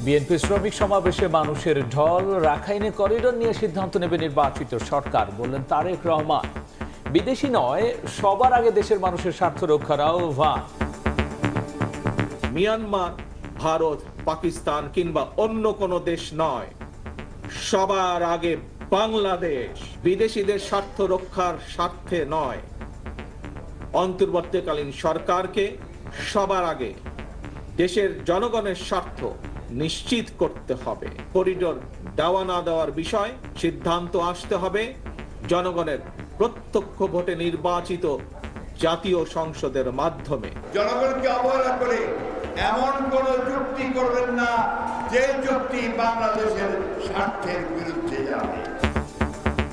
BNP শ্রমিক সমাবেশে মানুষের ঢল, রাখাইনে করিডোর নিয়ে সিদ্ধান্ত নেবে নির্বাচিত সরকার, বললেন তারেক রহমান। বিদেশি নয়, সবার আগে দেশের মানুষের স্বার্থ রক্ষার আহ্বান। মিয়ানমার, ভারত, পাকিস্তান কিংবা অন্য কোনো দেশ নয়, সবার আগে বাংলাদেশ। বিদেশিদের স্বার্থ রক্ষার স্বার্থে নয়, অন্তর্বর্তীকালীন সরকারকে সবার আগে দেশের জনগণের স্বার্থ নিশ্চিত করতে হবে। করিডোর দেওয়া না দেওয়ার বিষয় সিদ্ধান্ত আসতে হবে জনগণের প্রত্যক্ষ ভোটে নির্বাচিত জাতীয় সংসদের মাধ্যমে। জনগণকে অবহেলা করে এমন কোন চুক্তি করবেন না যে চুক্তি বাংলাদেশের স্বার্থের বিরুদ্ধে যাবে।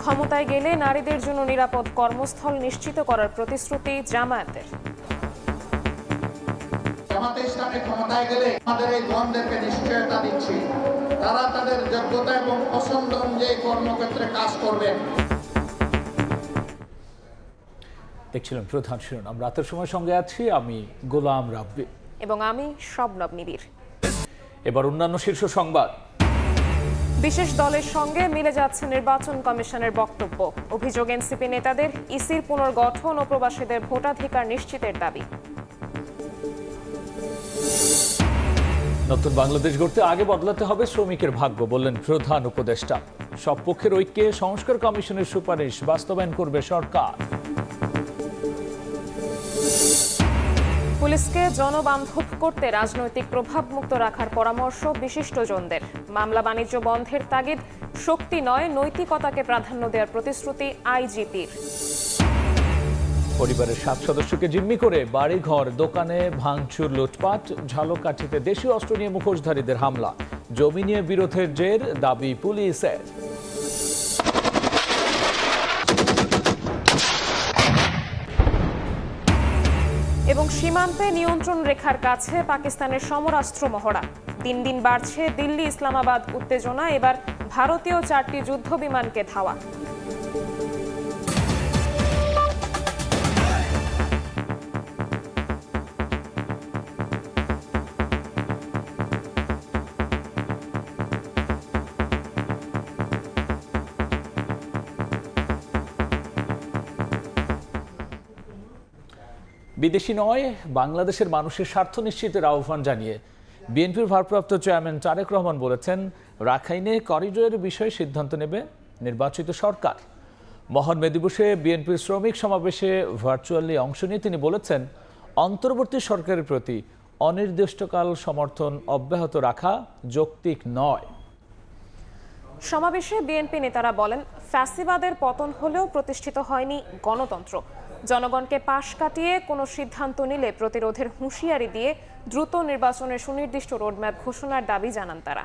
ক্ষমতায় গেলে নারীদের জন্য নিরাপদ কর্মস্থল নিশ্চিত করার প্রতিশ্রুতি জামায়াতের। জামাতে ইসলামী ক্ষমতায় গেলে আমাদের এই বোনদেরকে নিশ্চয়তা দিচ্ছি, তারা তাদের যোগ্যতা এবং পছন্দ অনুযায়ী কর্মক্ষেত্রে কাজ করবেন। দেখছিলেন প্রধান শিরোনাম। রাতের সময় সঙ্গে আছি আমি গোলাম রাব্বি এবং আমি শবনব নিবিড়। এবার অন্যান্য শীর্ষ সংবাদ। বিশেষ দলের সঙ্গে মিলে যাচ্ছে নির্বাচন কমিশনের বক্তব্য। অভিযোগ এনসিপি নেতাদের ইসির পুনর্গঠন ও প্রবাসীদের ভোটাধিকার নিশ্চিতের দাবি। নতুন বাংলাদেশ গড়তে আগে বদলাতে হবে শ্রমিকের ভাগ্য, বললেন প্রধান উপদেষ্টা। সব পক্ষের ঐক্যে সংস্কার কমিশনের সুপারিশ বাস্তবায়ন করবে সরকার। পুলিশকে জনবান্ধব করতে রাজনৈতিক প্রভাব মুক্ত রাখার পরামর্শ বিশিষ্টজনদের। মামলা বাণিজ্য বন্ধের তাগিদ, শক্তি নয় নৈতিকতাকে প্রাধান্য দেওয়ার প্রতিশ্রুতি আইজিপির। পরিবারের 7 সদস্যকে জিম্মি করে বাড়িঘর, দোকানে ভাঙচুর, লুটপাট। ঝালকাঠিতে দেশীয় অস্ত্র নিয়ে মুখোশধারীদের হামলা। জমি নিয়ে বিরোধের জের, দাবি পুলিশের। এবং সীমান্তে নিয়ন্ত্রণ রেখার কাছে পাকিস্তানের সমরাস্ত্র মহড়া। দিন দিন বাড়ছে দিল্লি ইসলামাবাদ উত্তেজনা। এবার ভারতীয় 4টি যুদ্ধ বিমানকে ধাওয়া। বিদেশি নয়, বাংলাদেশের মানুষের স্বার্থ নিশ্চিতের আহ্বান জানিয়ে বিএনপির ভারপ্রাপ্ত চেয়ারম্যান তারেক রহমান বলেছেন, রাখাইনে করিডোরের বিষয়ে সিদ্ধান্ত নেবে নির্বাচিত সরকার। মহান মে দিবসে বিএনপির শ্রমিক সমাবেশে ভার্চুয়ালি অংশ নিয়ে তিনি বলেছেন, অন্তর্বর্তী সরকারের প্রতি অনির্দিষ্টকাল সমর্থন অব্যাহত রাখা যৌক্তিক নয়। সমাবেশে বিএনপি নেতারা বলেন, ফ্যাসিবাদের পতন হলেও প্রতিষ্ঠিত হয়নি গণতন্ত্র। জনগণকে পাশ কাটিয়ে কোনো সিদ্ধান্ত নিলে প্রতিরোধের হুঁশিয়ারি দিয়ে দ্রুত নির্বাচনের সুনির্দিষ্ট রোডম্যাপ ঘোষণার দাবি জানান তারা।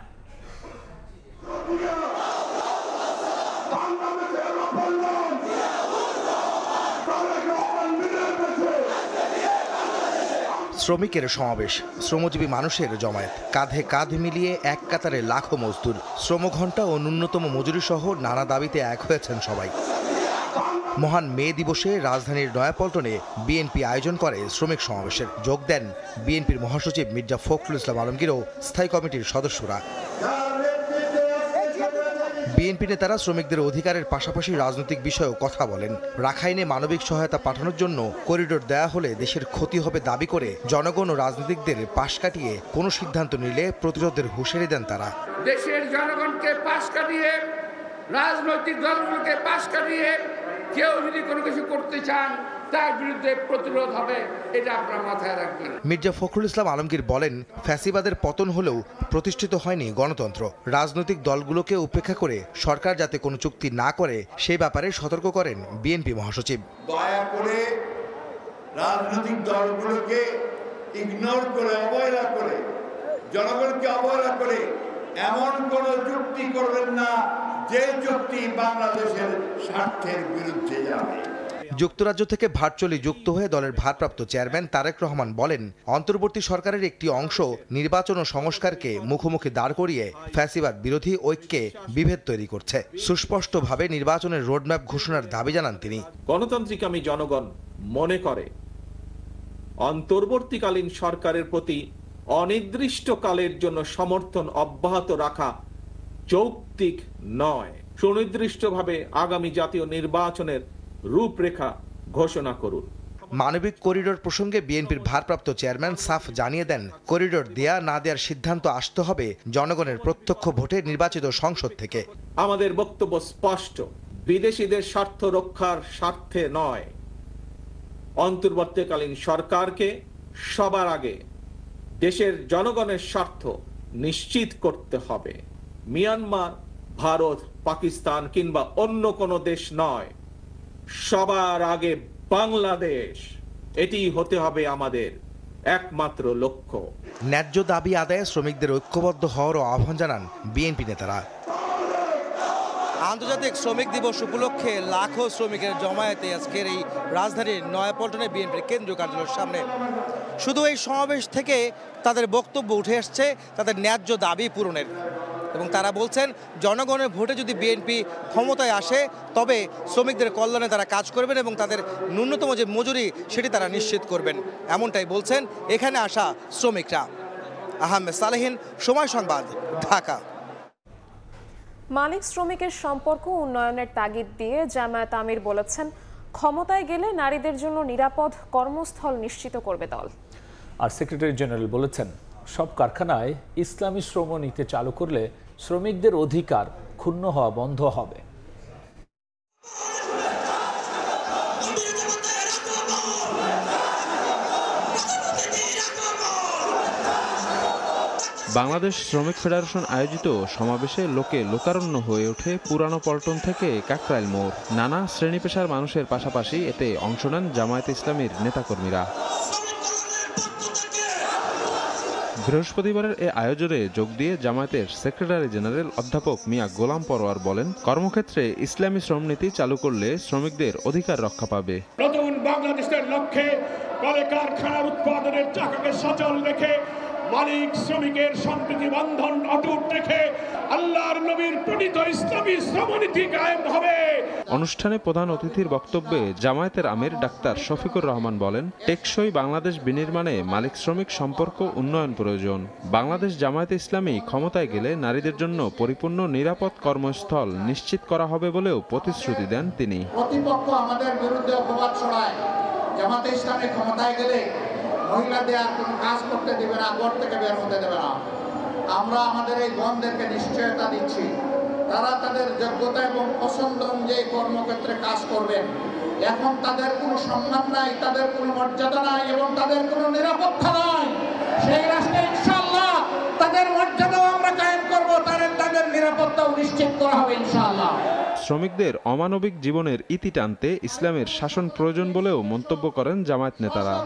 শ্রমিকের সমাবেশ, শ্রমজীবী মানুষের জমায়েত, কাঁধে কাঁধ মিলিয়ে এক কাতারে লাখো মজদুর। শ্রমঘণ্টা ও ন্যূনতম মজুরি সহ নানা দাবিতে এক হয়েছেন সবাই। মহান মে দিবসে রাজধানীর নয়াপল্টনে বিএনপি আয়োজন করে শ্রমিক সমাবেশের। যোগ দেন বিএনপির মহাসচিব মির্জা ফখরুল ইসলাম আলমগীর ও স্থায়ী কমিটির সদস্যরা। বিএনপি নেতারা শ্রমিকদের অধিকারের পাশাপাশি রাজনৈতিক বিষয়েও কথা বলেন। রাখাইনে মানবিক সহায়তা পাঠানোর জন্য করিডোর দেয়া হলে দেশের ক্ষতি হবে দাবি করে জনগণ ও রাজনীতিকদের পাশ কাটিয়ে কোনো সিদ্ধান্ত নিলে প্রতিরোধের হুঁশিয়ারি দেন তারা। দেশের জনগণকে পাশ কাটিয়ে, রাজনৈতিক দলগুলোকে পাশ কাটিয়ে কেউ যদি কোনো কিছু করতে চান তার বিরুদ্ধে প্রতিরোধ হবে, এটা আপনারা মাথায় রাখবেন। মির্জা ফখরুল ইসলাম আলমগীর বলেন, ফ্যাসিবাদের পতন হলেও প্রতিষ্ঠিত হয়নি গণতন্ত্র। রাজনৈতিক দলগুলোকে উপেক্ষা করে সরকার যাতে কোনো চুক্তি না করে সেই ব্যাপারে সতর্ক করেন বিএনপি মহাসচিব। দয়া করে রাজনৈতিক দলগুলোকে ইগনোর করে, অবহেলা করে, জনগণকে অবহেলা করে এমন কোন চুক্তি করবেন না যে চুক্তি বাংলাদেশের স্বার্থের বিরুদ্ধে যাবে। যুক্তরাজ্য থেকে ভার্চুয়ালি যুক্ত হয়ে দলের ভারপ্রাপ্ত চেয়ারম্যান তারেক রহমান বলেন, অন্তর্বর্তী সরকারের একটি অংশ নির্বাচন ও সংস্কারকে মুখোমুখি দাঁড় করিয়ে ফ্যাসিবাদ বিরোধী ঐক্যে বিভেদ তৈরি করছে। সুস্পষ্টভাবে নির্বাচনের রোডম্যাপ ঘোষণার দাবি জানান তিনি। গণতান্ত্রিকামী জনগণ মনে করে অন্তর্বর্তীকালীন সরকারের প্রতি অনির্দিষ্টকালের জন্য সমর্থন অব্যাহত রাখা যৌক্তিক নয়। সুনির্দিষ্টভাবে আগামী জাতীয় নির্বাচনের রূপরেখা ঘোষণা করুন। মানবিক করিডোর প্রসঙ্গে বিএনপির ভারপ্রাপ্ত চেয়ারম্যান সাফ জানিয়ে দেন, করিডোর দেয়া না দেওয়ার সিদ্ধান্ত আসতে হবে জনগণের প্রত্যক্ষ ভোটে নির্বাচিত সংসদ থেকে। আমাদের বক্তব্য স্পষ্ট, বিদেশিদের স্বার্থ রক্ষার স্বার্থে নয়, অন্তর্বর্তীকালীন সরকারকে সবার আগে দেশের জনগণের স্বার্থ নিশ্চিত করতে হবে। মিয়ানমার, ভারত, পাকিস্তান কিংবা অন্য কোনো দেশ নয়, সবার আগে বাংলাদেশ। এটি হতে হবে আমাদের একমাত্র লক্ষ্য। ন্যায্য দাবি আদায়ে শ্রমিকদের ঐক্যবদ্ধ হওয়ারও আহ্বান জানান বিএনপি নেতারা। আন্তর্জাতিক শ্রমিক দিবস উপলক্ষে লাখো শ্রমিকের জমায়েতে আজকের এই রাজধানীর নয়াপল্টনে বিএনপির কেন্দ্রীয় কার্যালয়ের সামনে। শুধু এই সমাবেশ থেকে তাদের বক্তব্য উঠে আসছে তাদের ন্যায্য দাবি পূরণের, এবং তারা বলছেন জনগণের ভোটে যদি বিএনপি ক্ষমতায় আসে তবে শ্রমিকদের কল্যাণে তারা কাজ করবেন এবং তাদের ন্যূনতম যে মজুরি সেটি তারা নিশ্চিত করবেন, এমনটাই বলছেন এখানে আসা শ্রমিকরা। আহমেদ সালেহীন, সময় সংবাদ, ঢাকা। মালিক শ্রমিকের সম্পর্ক উন্নয়নের তাগিদ দিয়ে জামায়াত আমির বলেছেন, ক্ষমতায় গেলে নারীদের জন্য নিরাপদ কর্মস্থল নিশ্চিত করবে দল। আর সেক্রেটারি জেনারেল বলেছেন, সব কারখানায় ইসলামী শ্রম নীতি চালু করলে শ্রমিকদের অধিকার ক্ষুণ্ণ হওয়া বন্ধ হবে। বাংলাদেশ শ্রমিক ফেডারেশন আয়োজিত সমাবেশে লোকে লোকারণ্য হয়ে ওঠে পুরানো পল্টন থেকে কাকরাইল মোড়। নানা শ্রেণী পেশার মানুষের পাশাপাশি এতে অংশ নেন জামায়াতে ইসলামীর নেতাকর্মীরা। বৃহস্পতিবারের এ আয়োজনে যোগ দিয়ে জামায়াতের সেক্রেটারি জেনারেল অধ্যাপক মিয়া গোলাম পরোয়ার বলেন, কর্মক্ষেত্রে ইসলামী শ্রমনীতি চালু করলে শ্রমিকদের অধিকার রক্ষা পাবে। নতুন বাংলাদেশের লক্ষ্যে কলকারখানার উৎপাদনের চাকাকে সচল রেখে মালিক শ্রমিকের সম্প্রীতি বন্ধন অটুট রেখে আল্লাহর নবীর প্রণীত ইসলামী শ্রমনীতি কায়েম হবে। অনুষ্ঠানে প্রধান অতিথির বক্তব্যে জামায়াতের আমির ডাক্তার শফিকুর রহমান বলেন, টেকসই বাংলাদেশ বিনির্মাণে মালিক শ্রমিক সম্পর্ক উন্নয়ন প্রয়োজন। বাংলাদেশ জামায়াতে ইসলামী ক্ষমতায় গেলে নারীদের জন্য পরিপূর্ণ নিরাপদ কর্মস্থল নিশ্চিত করা হবে বলেও প্রতিশ্রুতি দেন তিনি। প্রতিপক্ষ আমাদের বিরুদ্ধে অপবাদ ছড়ায়, জামায়াতে ইসলামী ক্ষমতায় গেলে মহিলাদের আর কোনো কাজ করতে দেবে না, ঘর থেকে বের হতে দেবে না। আমরা আমাদের এই বোনদেরকে নিশ্চয়তা দিচ্ছি, তারা তাদের যোগ্যতা এবং পছন্দ অনুযায়ী কর্মক্ষেত্রে কাজ করবেন। এখন তাদের কোনো সম্মান নাই, তাদের কোনো মর্যাদা নাই এবং তাদের কোনো নিরাপত্তা নাই। সেই রাষ্ট্রে ইনশাআল্লাহ তাদের মর্যাদাও আমরা কায়েম করব, তাদের নিরাপত্তাও নিশ্চিত করা হবে ইনশাআল্লাহ। শ্রমিকদের অমানবিক জীবনের ইতি টানতে ইসলামের শাসন প্রয়োজন বলেও মন্তব্য করেন জামায়াত নেতারা।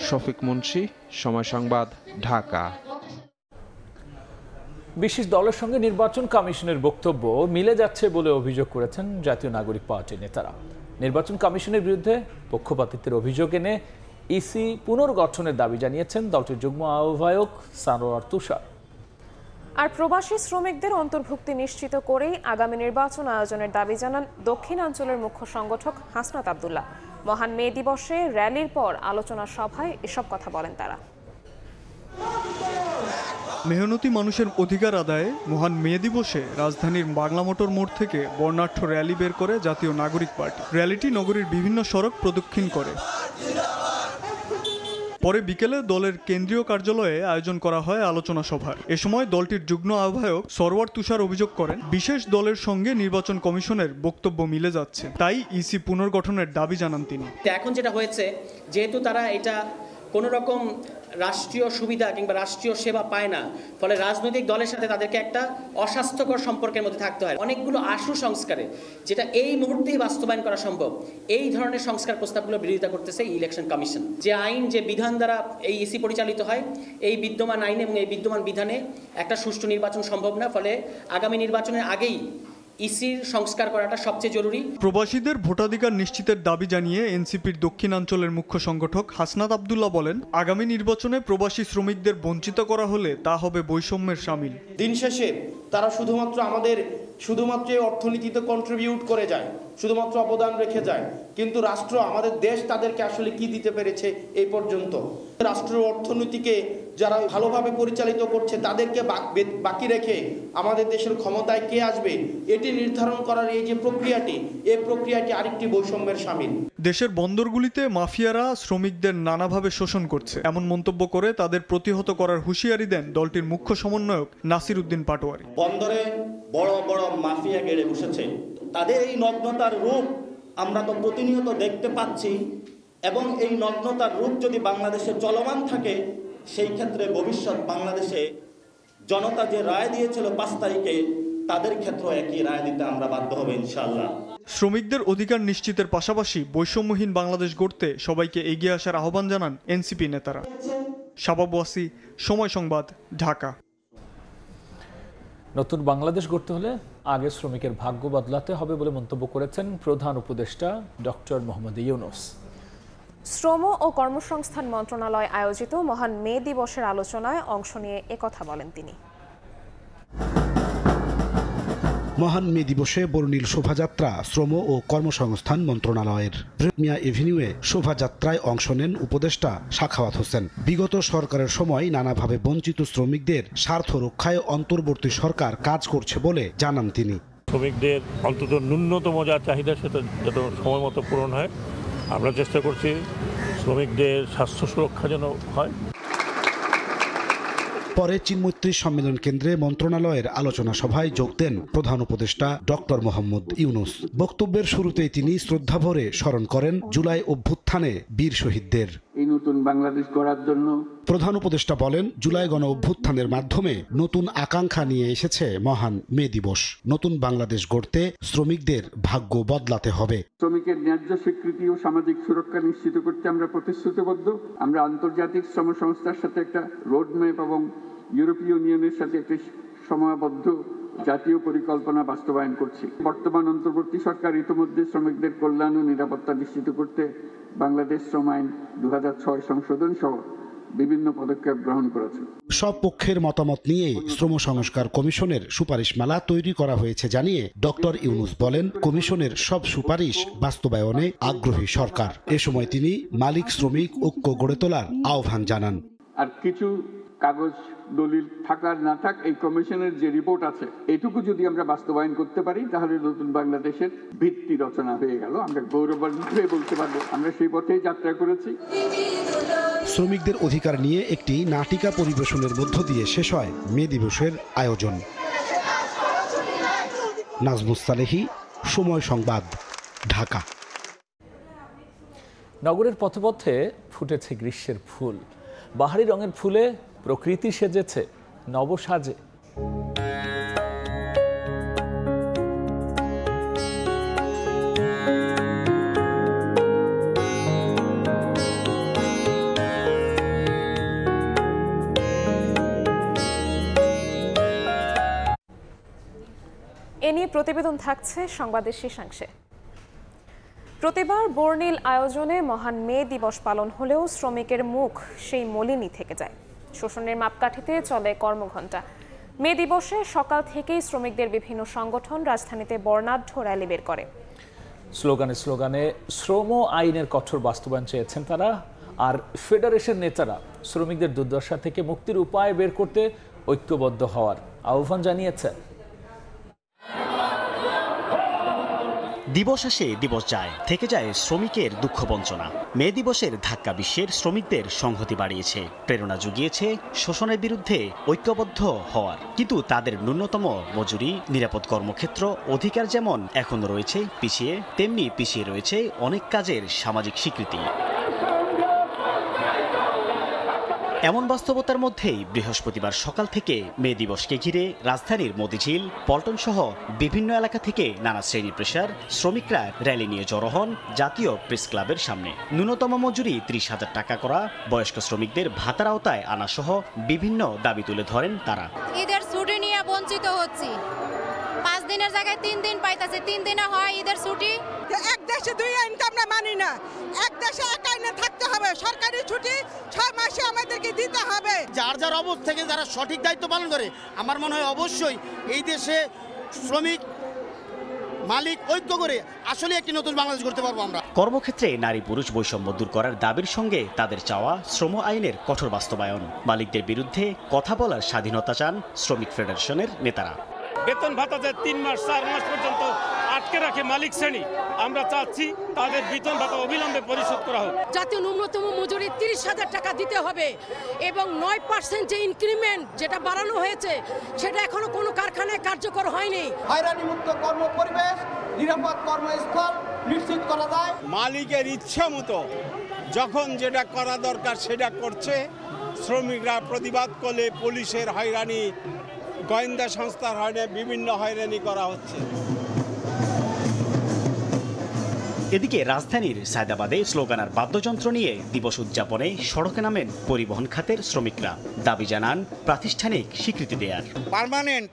শফিক মুন্সি, সময় সংবাদ, ঢাকা। বিশেষ দলের সঙ্গে নির্বাচন কমিশনের বক্তব্য মিলে যাচ্ছে বলে অভিযোগ করেছেন জাতীয় নাগরিক পার্টির নেতারা। নির্বাচন কমিশনের বিরুদ্ধে পক্ষপাতিত্বের অভিযোগ এনে ইসি পুনর্গঠনের দাবি জানিয়েছেন দলটির যুগ্ম আহ্বায়ক সারোয়ার তুষার। আর প্রবাসী শ্রমিকদের অন্তর্ভুক্তি নিশ্চিত করেই আগামী নির্বাচন আয়োজনের দাবি জানান দক্ষিণাঞ্চলের মুখ্য সংগঠক হাসনাত আব্দুল্লাহ। মহান মে দিবসে র্যালির পর আলোচনা সভায় এসব কথা বলেন তারা। মেহনতি মানুষের অধিকার আদায়ে মহান মে দিবসে রাজধানীর বাংলা মোটর মোড় থেকে বর্ণাঢ্য র্যালি বের করে জাতীয় নাগরিক পার্টি। র্যালিটি নগরীর বিভিন্ন সড়ক প্রদক্ষিণ করে। পরে বিকেলে দলের কেন্দ্রীয় কার্যালয়ে আয়োজন করা হয় আলোচনা সভার। এ সময় দলটির যুগ্ম আহ্বায়ক সরওয়ার তুষার অভিযোগ করেন, বিশেষ দলের সঙ্গে নির্বাচন কমিশনের বক্তব্য মিলে যাচ্ছে, তাই ইসি পুনর্গঠনের দাবি জানান তিনি। এখন যেটা হয়েছে, যেহেতু তারা এটা কোনো রকম রাষ্ট্রীয় সুবিধা কিংবা রাষ্ট্রীয় সেবা পায় না, ফলে রাজনৈতিক দলের সাথে তাদেরকে একটা অস্বাস্থ্যকর সম্পর্কের মধ্যে থাকতে হয়। অনেকগুলো আশু সংস্কারে যেটা এই মুহূর্তেই বাস্তবায়ন করা সম্ভব, এই ধরনের সংস্কার প্রস্তাবগুলো বিরোধিতা করতেছে ইলেকশন কমিশন। যে আইন, যে বিধান দ্বারা এই ইসি পরিচালিত হয়, এই বিদ্যমান আইন এবং এই বিদ্যমান বিধানে একটা সুষ্ঠু নির্বাচন সম্ভব না। ফলে আগামী নির্বাচনের আগেই ইসির সংস্কার করাটা সবচেয়ে জরুরি। প্রবাসীদের ভোটাধিকার নিশ্চিতের দাবি জানিয়ে এনসিপির দক্ষিণাঞ্চলের মুখ্য সংগঠক হাসনাত আব্দুল্লাহ বলেন, আগামী নির্বাচনে প্রবাসী শ্রমিকদের বঞ্চিত করা হলে তা হবে বৈষম্যের শামিল। দিন শেষে তারা শুধুমাত্র অর্থনীতিতে কন্ট্রিবিউট করে যায়, শুধুমাত্র অবদান রেখে যায়, কিন্তু রাষ্ট্র, আমাদের দেশ তাদেরকে আসলে কি দিতে পেরেছে এই পর্যন্ত? রাষ্ট্র অর্থনীতিকে যারা ভালোভাবে পরিচালিত করছে তাদেরকে বাকি রেখে আমাদের দেশের ক্ষমতায় কে আসবে এটি নির্ধারণ করার এই যে প্রক্রিয়াটি, এই প্রক্রিয়াটি আরেকটি বৈষম্যের শামিল। দেশের বন্দরগুলিতে মাফিয়ারা শ্রমিকদের নানাভাবে শোষণ করছে এমন মন্তব্য করে তাদের প্রতিহত করার হুঁশিয়ারি দেন দলটির মুখ্য সমন্বয়ক নাসির উদ্দিন পাটোয়ারি। বন্দরে বড় বড় মাফিয়া গেড়ে বসেছে, তাদের এই নগ্নতার রূপ আমরা তো প্রতিনিয়ত দেখতে পাচ্ছি, এবং এই নগ্নতার রূপ যদি বাংলাদেশে চলমান থাকে সেই ক্ষেত্রে ভবিষ্যৎ বাংলাদেশে জনতা যে রায় দিয়েছিল 5 তারিখে তাদের ক্ষেত্রে একই রায় দিতে আমরা বাধ্য হব ইনশাআল্লাহ। শ্রমিকদের অধিকার নিশ্চিতের পাশাপাশি বৈষম্যহীন বাংলাদেশ গড়তে সবাইকে এগিয়ে আসার আহ্বান জানান এনসিপি নেতারা। শাবাব ওয়াসি, সময় সংবাদ, ঢাকা। নতুন বাংলাদেশ গড়তে হলে আগে শ্রমিকের ভাগ্য বদলাতে হবে বলে মন্তব্য করেছেন প্রধান উপদেষ্টা ডক্টর মোহাম্মদ ইউনূস। শ্রম ও কর্মসংস্থান মন্ত্রণালয় আয়োজিত মহান মে দিবসের আলোচনায় অংশ নিয়ে একথা বলেন তিনি। মহান মে দিবসে বর্ণিল শোভাযাত্রা শ্রম ও কর্মসংস্থান মন্ত্রণালয়ের ব্রেকমিয়া এভিনিউয়ে শোভাযাত্রায় অংশ নেন উপদেষ্টা সাখাওয়াত হোসেন। বিগত সরকারের সময় নানাভাবে বঞ্চিত শ্রমিকদের স্বার্থ রক্ষায় অন্তর্বর্তী সরকার কাজ করছে বলে জানান তিনি। শ্রমিকদের অন্তত ন্যূনতম যা চাহিদা সেটা যাতে সময় মতো পূরণ হয়, আমরা চেষ্টা করছি শ্রমিকদের স্বাস্থ্য সুরক্ষা যেন হয়। পরে চিনমৈত্রী সম্মেলন কেন্দ্রে মন্ত্রণালয়ের আলোচনা সভায় যোগ দেন প্রধান উপদেষ্টা ডক্টর মোহাম্মদ ইউনূস। বক্তব্যের শুরুতেই তিনি শ্রদ্ধাভরে স্মরণ করেন জুলাই অভ্যুত্থানে বীর শহীদদের। এই নতুন বাংলাদেশ গড়ার জন্য প্রধান উপদেষ্টা বলেন, জুলাই গণ অভ্যুত্থানের মাধ্যমে নতুন আকাঙ্ক্ষা নিয়ে এসেছে মহান মে দিবস। নতুন বাংলাদেশ গড়তে শ্রমিকদের ভাগ্য বদলাতে হবে। শ্রমিকের ন্যায্য স্বীকৃতি ও সামাজিক সুরক্ষা নিশ্চিত করতে আমরা প্রতিশ্রুতিবদ্ধ। আমরা আন্তর্জাতিক শ্রম সংস্থার সাথে একটা রোডম্যাপ এবং ইউরোপীয় ইউনিয়নের সাথে একটি সময়বদ্ধ জাতীয় পরিকল্পনা বাস্তবায়ন করছি। বর্তমান অন্তর্বর্তী সরকার ইতিমধ্যে শ্রমিকদের কল্যাণ ও নিরাপত্তা নিশ্চিত করতে বাংলাদেশ শ্রম আইন 2006 সংশোধন সহ বিভিন্ন পদক্ষেপ গ্রহণ করেছে। সব পক্ষের মতামত নিয়ে শ্রম সংস্কার কমিশনের সুপারিশমালা তৈরি করা হয়েছে জানিয়ে ডক্টর ইউনূস বলেন, কমিশনের সব সুপারিশ বাস্তবায়নে আগ্রহী সরকার। এ সময় তিনি মালিক শ্রমিক ঐক্য গড়ে তোলার আহ্বান জানান। আর কিছু কাগজ দলিল থাকার না থাক, এই কমিশনের যে রিপোর্ট আছে এটুকু যদি আমরা বাস্তবায়ন করতে পারি তাহলে নতুন বাংলাদেশের ভিত্তি রচনা হয়ে গেল। আমরা গৌরবান্বিত হয়ে বলতে পারবো আমরা সেই পথেই যাত্রা করেছি। শ্রমিকদের অধিকার নিয়ে একটি নাটিকা পরিবেশনের মধ্য দিয়ে শেষ হয় মে দিবসের আয়োজন। নাজমুস সালেহী, সময় সংবাদ, ঢাকা। নগরের পথে ফুটেছে গ্রীষ্মের ফুল। বাহারি রঙের ফুলে প্রকৃতি সেজেছে নবসাজে। এ নিয়ে প্রতিবেদন থাকছে সংবাদের শেষাংশে। প্রতিবার বর্ণিল আয়োজনে মহান মে দিবস পালন হলেও শ্রমিকের মুখ সেই মলিনই থেকে যায়। শোষণের মাপকাঠিতে চলে কর্মঘণ্টা। মে দিবসে সকাল থেকেই শ্রমিকদের বিভিন্ন সংগঠন রাজধানীতে বর্ণাঢ্য র্যালি বের করে। স্লোগানে স্লোগানে শ্রম আইনের কঠোর বাস্তবায়ন চেয়েছেন তারা। আর ফেডারেশন নেতারা শ্রমিকদের দুর্দশা থেকে মুক্তির উপায় বের করতে ঐক্যবদ্ধ হওয়ার আহ্বান জানিয়েছেন। দিবস আসে দিবস যায়, থেকে যায় শ্রমিকের দুঃখ বঞ্চনা। মে দিবসের ধাক্কা বিশ্বের শ্রমিকদের সংহতি বাড়িয়েছে, প্রেরণা জুগিয়েছে শোষণের বিরুদ্ধে ঐক্যবদ্ধ হওয়ার। কিন্তু তাদের ন্যূনতম মজুরি, নিরাপদ কর্মক্ষেত্র, অধিকার যেমন এখন রয়েছে পিছিয়ে, তেমনি পিছিয়ে রয়েছে অনেক কাজের সামাজিক স্বীকৃতি। এমন বাস্তবতার মধ্যেই বৃহস্পতিবার সকাল থেকে মে দিবসকে ঘিরে রাজধানীর মতিঝিল, পল্টন সহ বিভিন্ন এলাকা থেকে নানা শ্রেণীর পেশার শ্রমিকরা র্যালি নিয়ে জড়ো হন জাতীয় প্রেস ক্লাবের সামনে। ন্যূনতম মজুরি 30,000 টাকা করা, বয়স্ক শ্রমিকদের ভাতার আওতায় আনা সহ বিভিন্ন দাবি তুলে ধরেন তারা। ঈদের ছুটি নিয়ে বঞ্চিত হচ্ছি, 5 দিনের জায়গায় 3 দিন পাইতেছে, 3 দিনে হয় ঈদের ছুটি। এক দেশে দুই আইন তো আমরা মানি না, এক দেশে এক আইনে থাকতে হবে। সরকারি ছুটি 6 মাসে আমাদেরকে দিতে হবে। যার যার অবস্থা থেকে যারা সঠিক দায়িত্ব পালন করে, আমার মনে হয় অবশ্যই এই দেশে শ্রমিক মালিক ঐক্য করে আসলে একটি নতুন বাংলাদেশ গড়তে পারবো আমরা। কর্মক্ষেত্রে নারী পুরুষ বৈষম্য দূর করার দাবির সঙ্গে তাদের চাওয়া শ্রম আইনের কঠোর বাস্তবায়ন। মালিকদের বিরুদ্ধে কথা বলার স্বাধীনতা চান শ্রমিক ফেডারেশনের নেতারা। বেতন ভাতা যে 3 মাস 4 মাস পর্যন্ত আটকে রাখে মালিক শ্রেণী, আমরা চাচ্ছি তাদের বেতন ভাতা অবিলম্বে পরিশোধ করা হোক। জাতীয় ন্যূনতম মজুরি 30,000 টাকা দিতে হবে এবং 9% যে ইনক্রিমেন্ট যেটা বাড়ানো হয়েছে সেটা এখনো কোনো কারখানায় কার্যকর হয়নি। হয়রানিমুক্ত কর্ম পরিবেশ, নিরাপদ কর্মস্থল নিশ্চিত করা যায়। মালিকের ইচ্ছা মতো যখন যেটা করা দরকার সেটা করছে। শ্রমিকরা প্রতিবাদ করলে পুলিশের হয়রানি, গোয়েন্দা সংস্থার হয়রানি, বিভিন্ন হয়রানি করা হচ্ছে। এদিকে রাজধানীর সায়দাবাদে স্লোগান আর বাদ্যযন্ত্র নিয়ে দিবস উদযাপনে সড়কে নামেন পরিবহন খাতের শ্রমিকরা। দাবি জানান প্রাতিষ্ঠানিক স্বীকৃতি দেয়ার। পার্মানেন্ট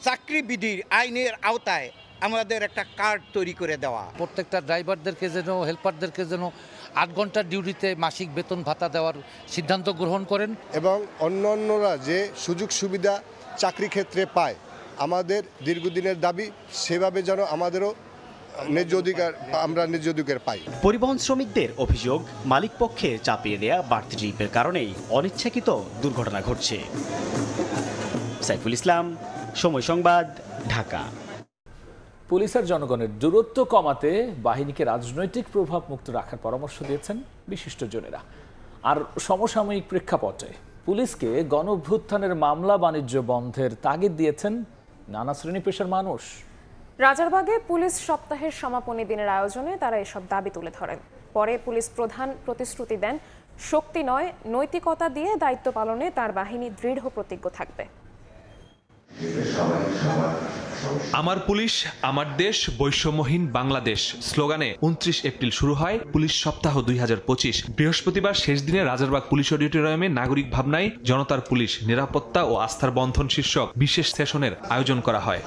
চাকরিবিধির আইনের আওতায় আমাদের একটা কার্ড তৈরি করে দেওয়া, প্রত্যেকটা ড্রাইভারদেরকে যেন, হেল্পারদেরকে যেন 8 ঘন্টার ডিউটিতে মাসিক বেতন ভাতা দেওয়ার সিদ্ধান্ত গ্রহণ করেন এবং অন্যান্যরা যে সুযোগ সুবিধা চাকরি ক্ষেত্রে পায়, আমাদের দীর্ঘদিনের দাবি সেভাবে যেন আমাদেরও ন্যায্য অধিকার, আমরা ন্যায্য অধিকার পাই। পরিবহন শ্রমিকদের অভিযোগ, মালিক পক্ষে চাপিয়ে দেয়া বাড়তি ট্রিপের কারণেই অনিচ্ছাকৃত দুর্ঘটনা ঘটছে। সাইফুল ইসলাম, সময় সংবাদ, ঢাকা। পুলিশ আর জনগণের দূরত্ব কমাতে বাহিনীকে রাজনৈতিক প্রভাব মুক্ত রাখার পরামর্শ দিয়েছেন বিশিষ্টজনেরা। আর সমসাময়িক প্রেক্ষাপটে পুলিশকে গণঅভ্যুত্থানের মামলা বাণিজ্য বন্ধের তাগিদ দিয়েছেন নানা শ্রেণী পেশার মানুষ। রাজারবাগে পুলিশ সপ্তাহের সমাপনী দিনের আয়োজনে তারা এসব দাবি তুলে ধরেন। পরে পুলিশ প্রধান প্রতিশ্রুতি দেন, শক্তি নয় নৈতিকতা দিয়ে দায়িত্ব পালনে তার বাহিনী দৃঢ় প্রতিজ্ঞ থাকবে। আমার পুলিশ আমার দেশ, বৈষম্যহীন বাংলাদেশ স্লোগানে 29 এপ্রিল শুরু হয় পুলিশ সপ্তাহ 2025। বৃহস্পতিবার শেষ দিনে রাজারবাগ পুলিশ অডিটোরিয়ামে নাগরিক ভাবনায় জনতার পুলিশ, নিরাপত্তা ও আস্থার বন্ধন শীর্ষক বিশেষ সেশনের আয়োজন করা হয়।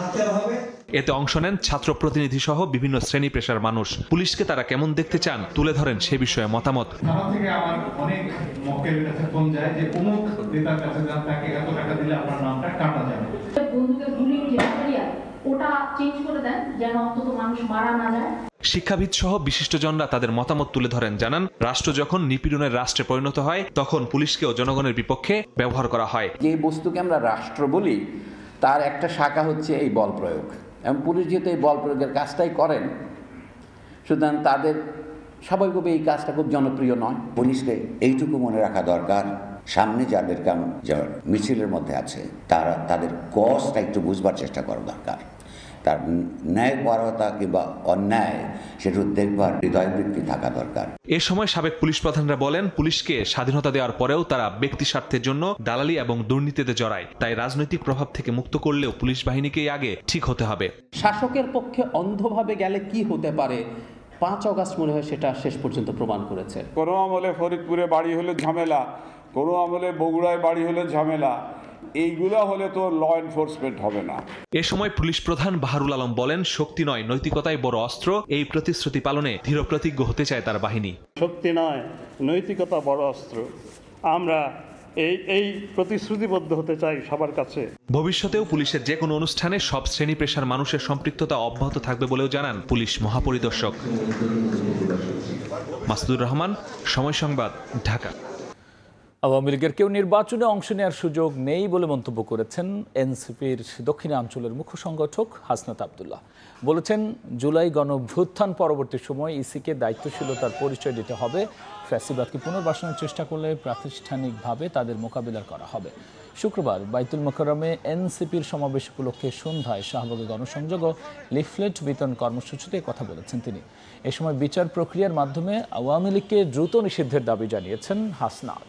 এতে অংশ নেন ছাত্র প্রতিনিধি সহ বিভিন্ন শ্রেণী পেশার মানুষ। পুলিশকে তারা কেমন দেখতে চান তুলে ধরেন সে বিষয়ে মতামত। শিক্ষাবিদ সহ বিশিষ্টজনরা তাদের মতামত তুলে ধরেন, জানান রাষ্ট্র যখন নিপীড়নের রাষ্ট্রে পরিণত হয় তখন পুলিশকেও জনগণের বিপক্ষে ব্যবহার করা হয়। যে বস্তুকে আমরা রাষ্ট্র বলি তার একটা শাখা হচ্ছে এই বল প্রয়োগ, এবং পুলিশ যেহেতু এই বল প্রয়োগের কাজটাই করেন, সুতরাং তাদের স্বাভাবিকভাবে এই কাজটা খুব জনপ্রিয় নয়। পুলিশকে এইটুকু মনে রাখা দরকার, সামনে যাদের মিছিলের মধ্যে আছে তারা তাদের কজটা একটু বুঝবার চেষ্টা করা দরকার। তার ন্যায়পরতা কিংবা অন্যায় সেটা দেখবার হৃদয়বৃত্তি থাকা দরকার। এ সময় সাবেক পুলিশ প্রধানরা বলেন, পুলিশকে স্বাধীনতা দেওয়ার পরেও তারা ব্যক্তি স্বার্থের জন্য দালালি এবং দুর্নীতিতে জড়ায়। তাই রাজনৈতিক প্রভাব থেকে মুক্ত করলেও পুলিশ বাহিনীকেই আগে ঠিক হতে হবে। শাসকের পক্ষে অন্ধভাবে গেলে কি হতে পারে 5 অগাস্ট মনে হয় সেটা শেষ পর্যন্ত প্রমাণ করেছে। কোনো আমলে ফরিদপুরে বাড়ি হলে ঝামেলা, কোনো আমলে বগুড়ায় বাড়ি হলে ঝামেলা, এইগুলো হলে তো ল এনফোর্সমেন্ট হবে না। এ সময় পুলিশ প্রধান বাহারুল আলম বলেন, শক্তি নয় নৈতিকতাই বড় অস্ত্র। এই প্রতিশ্রুতি পালনে দৃঢ় প্রতিজ্ঞ হতে চায় তার বাহিনী। শক্তি নয় নৈতিকতা বড় অস্ত্র, আমরা এই প্রতিশ্রুতিবদ্ধ হতে চাই সবার কাছে। ভবিষ্যতেও পুলিশের যে কোনো অনুষ্ঠানে সব শ্রেণী পেশার মানুষের সম্পৃক্ততা অব্যাহত থাকবে বলেও জানান পুলিশ মহাপরিদর্শক। মাসুদুর রহমান, সময় সংবাদ, ঢাকা। আওয়ামী লীগের কেউ নির্বাচনে অংশ নেওয়ার সুযোগ নেই বলে মন্তব্য করেছেন এনসিপির দক্ষিণাঞ্চলের মুখ্য সংগঠক হাসনাত আব্দুল্লাহ। বলেছেন, জুলাই গণঅভ্যুত্থান পরবর্তী সময় ইসিকে দায়িত্বশীলতার পরিচয় দিতে হবে। ফ্যাসিবাদকে পুনর্বাসনের চেষ্টা করলে প্রাতিষ্ঠানিকভাবে তাদের মোকাবিলা করা হবে। শুক্রবার বাইতুল মোকাররমে এনসিপির সমাবেশ উপলক্ষে সন্ধ্যায় শাহবাগে গণসংযোগ ও লিফলেট বিতরণ কর্মসূচিতে কথা বলেছেন তিনি। এ সময় বিচার প্রক্রিয়ার মাধ্যমে আওয়ামী লীগকে দ্রুত নিষিদ্ধের দাবি জানিয়েছেন হাসনাত।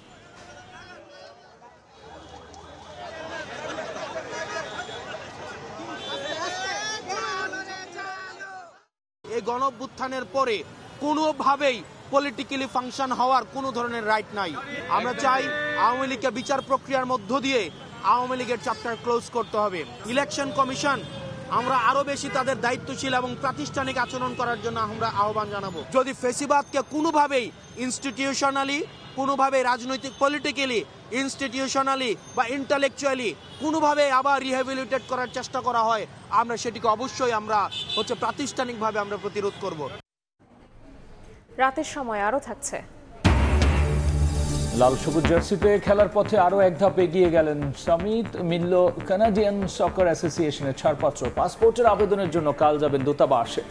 এই গণঅভ্যুত্থানের পরে কোনোভাবেই পলিটিক্যালি ফাংশন হওয়ার কোনো ধরনের রাইট নাই। আমরা চাই আওয়ামী লীগকে বিচার প্রক্রিয়ার মধ্য দিয়ে আওয়ামী লীগের চ্যাপ্টার ক্লোজ করতে হবে। ইলেকশন কমিশন আমরা আরো বেশি তাদের দায়িত্বশীল এবং প্রাতিষ্ঠানিক আচরণ করার জন্য আমরা আহ্বান জানাবো। যদি ফেসিবাদকে কোনোভাবেই ইনস্টিটিউশনালি কোনোভাবে রাজনৈতিক পলিটিক্যালি ইনস্টিটিউশনালি বা ইন্টালেকচুয়ালি কোনোভাবে আবার রিহ্যাবিলিটেট করার চেষ্টা করা হয়, আমরা সেটিকে অবশ্যই আমরা প্রাতিষ্ঠানিকভাবে আমরা প্রতিরোধ করব। রাতের সময় আরও থাকছে। লাল সবুজ জার্সিতে খেলার পথে আরও এক ধাপ এগিয়ে গেলেন সমিত। মিলল কানাডিয়ান সকার অ্যাসোসিয়েশনের ছাড়পত্র। পাসপোর্টের আবেদনের জন্য কাল যাবেন দূতাবাসে।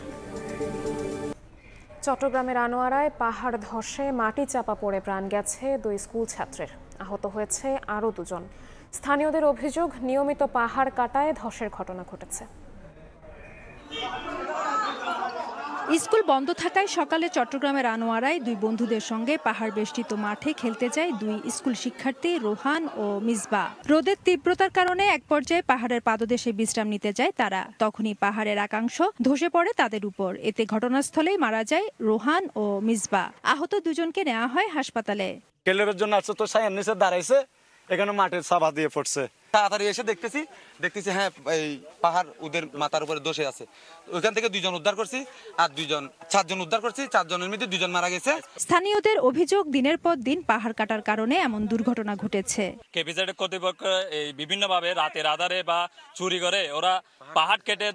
চট্টগ্রামের আনোয়ারায় পাহাড় ধসে মাটি চাপা পড়ে প্রাণ গেছে 2 স্কুল ছাত্রের, আহত হয়েছে আরও 2 জন। স্থানীয়দের অভিযোগ, নিয়মিত পাহাড় কাটায় ধসের ঘটনা ঘটেছে। স্কুল বন্ধ থাকায় সকালে চট্টগ্রামের আনোয়ারায় 2 বন্ধুদের সঙ্গে পাহাড় বেষ্টিত মাঠে খেলতে যায় 2 স্কুল শিক্ষার্থী রোহান ও মিসবা। রোদের তীব্রতার কারণে এক পর্যায়ে পাহাড়ের পাদদেশে বিশ্রাম নিতে যায় তারা। তখনই পাহাড়ের একাংশ ধসে পড়ে তাদের উপর। এতে ঘটনাস্থলেই মারা যায় রোহান ও মিসবা। আহত 2 জনকে নেওয়া হয় হাসপাতালে। কেলের জন্য আছে তো সায়ান নিচে দাঁড়াইছে, এখানে মাটির চাপা দিয়ে পড়ছে। তাড়াতাড়ি এসে দেখতেছি হ্যাঁ এই পাহাড় ওদের মাথার উপরে দোষে আছে। ওইখান থেকে 2 জন উদ্ধার করছি আর 4 জন উদ্ধার করছি। 4 জনের মধ্যে 2 জন মারা গেছে। স্থানীয়দের অভিযোগ, দিনের পর দিন পাহাড় কাটার কারণে এমন দুর্ঘটনা ঘটেছে। কেপিজেড কর্তৃপক্ষ এই বিভিন্নভাবে রাতের আধারে বা চুরি করে ওরা পাহাড় কেটে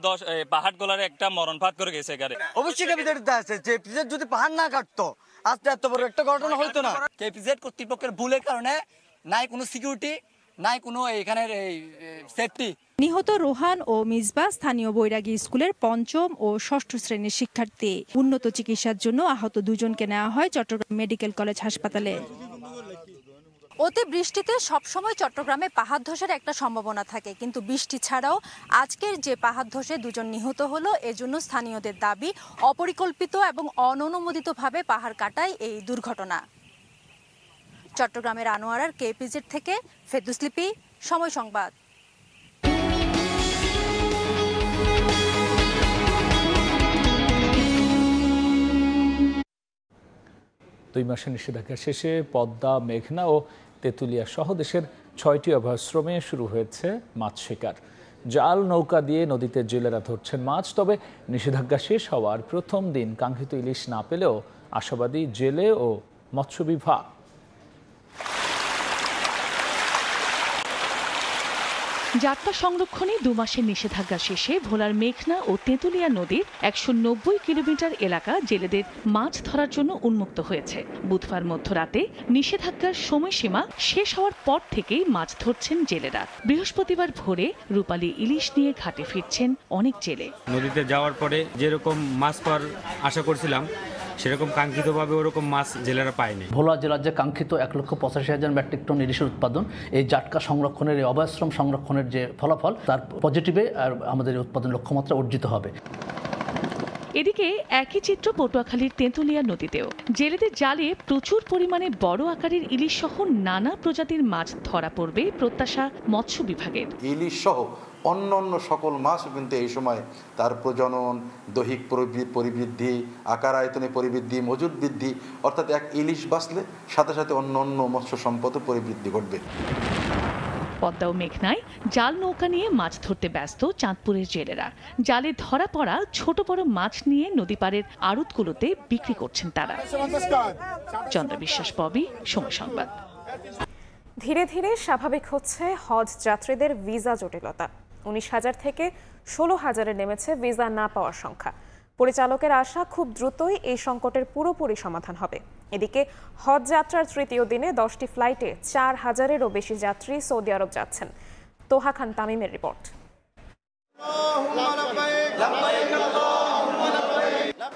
পাহাড় গোলার একটা মরণফাত করে গেছে এখানে। অবশ্যই কেপিজেড আছে, যে কেপিজেড যদি পাহাড় না কাটতো আজকে এত বড় একটা ঘটনা হতো না। কেপিজেড কর্তৃপক্ষের ভুলের কারণে নাই কোনো সিকিউরিটি, নাই কোনো এখানের সেফটি। নিহত রোহান ও মিসবা স্থানীয় বৈরাগী স্কুলের 5ম ও 6ষ্ঠ শ্রেণীর শিক্ষার্থী। উন্নত চিকিৎসার জন্য আহত 2 জনকে নেওয়া হয় চট্টগ্রাম মেডিকেল কলেজ হাসপাতালে। অতি বৃষ্টিতে সবসময় চট্টগ্রামে পাহাড় ধসের একটা সম্ভাবনা থাকে, কিন্তু বৃষ্টি ছাড়াও আজকের যে পাহাড় ধসে 2 জন নিহত হলো, এজন্য স্থানীয়দের দাবি অপরিকল্পিত এবং অননুমোদিতভাবে পাহাড় কাটায় এই দুর্ঘটনা। চট্টগ্রামের আনোয়ারার কেপিজেড থেকে ফেরদৌস লিপি, সময় সংবাদ। 2 মাসের নিষেধাজ্ঞা শেষে পদ্মা, মেঘনা ও তেঁতুলিয়া সহ দেশের 6টি অভয়াশ্রমে শুরু হয়েছে মাছ শিকার। জাল নৌকা দিয়ে নদীতে জেলেরা ধরছেন মাছ। তবে নিষেধাজ্ঞা শেষ হওয়ার প্রথম দিন কাঙ্ক্ষিত ইলিশ না পেলেও আশাবাদী জেলে ও মৎস্য বিভাগ। যাত্রা সংরক্ষণে 2 মাসের নিষেধাজ্ঞা শেষে ভোলার মেঘনা ও তেঁতুলিয়া নদীর 190 কিলোমিটার এলাকা জেলেদের মাছ ধরার জন্য উন্মুক্ত হয়েছে। বুধবার মধ্যরাতে নিষেধাজ্ঞার সময়সীমা শেষ হওয়ার পর থেকেই মাছ ধরছেন জেলেরা। বৃহস্পতিবার ভোরে রূপালী ইলিশ নিয়ে ঘাটে ফিরছেন অনেক জেলে। নদীতে যাওয়ার পরে যেরকম মাছ পাওয়ার আশা করছিলাম সেরকম কাঙ্ক্ষিতভাবে ওরকম মাছ জেলেরা পায়নি। ভোলা জেলার যে কাঙ্ক্ষিত 1,85,000 মেট্রিক টন ইলিশের উৎপাদন, এই জাটকা সংরক্ষণের, এই অভয়াশ্রম সংরক্ষণের যে ফলাফল, তার পজিটিভে আমাদের উৎপাদন লক্ষ্যমাত্রা অর্জিত হবে। এদিকে একই চিত্র পটুয়াখালীর তেঁতুলিয়া নদীতেও। জেলেদের জালে প্রচুর পরিমাণে বড় আকারের ইলিশ সহ নানা প্রজাতির মাছ ধরা পড়বে প্রত্যাশা মৎস্য বিভাগের। ইলিশ সহ অন্যান্য সকল মাছ কিন্তু এই সময় তার প্রজনন, দৈহিক পরিবৃদ্ধি, আকার আয়তনে পরিবৃদ্ধি, মজুদ বৃদ্ধি, অর্থাৎ এক ইলিশ বাঁচলে সাথে সাথে অন্য মৎস্য সম্পদও পরিবৃদ্ধি ঘটবে। পদ্মা ও মেঘনায় জাল নৌকা নিয়ে মাছ ধরতে ব্যস্ত চাঁদপুরের জেলেরা। জালে ধরা পড়া ছোট বড় মাছ নিয়ে নদী পাড়ের আড়তগুলোতে বিক্রি করছেন তারা। চন্দ্র বিশ্বাস, ববি, সময় সংবাদ। ধীরে ধীরে স্বাভাবিক হচ্ছে হজ যাত্রীদের ভিসা জটিলতা। 19,000 থেকে 16,000-এ নেমেছে ভিসা না পাওয়ার সংখ্যা। পরিচালকের আশা খুব দ্রুতই এই সংকটের পুরোপুরি সমাধান হবে। এদিকে হজ যাত্রার তৃতীয় দিনে 10টি ফ্লাইটে 4,000-এরও বেশি যাত্রী সৌদি আরব যাচ্ছেন। তোহা খান তামিমের রিপোর্ট।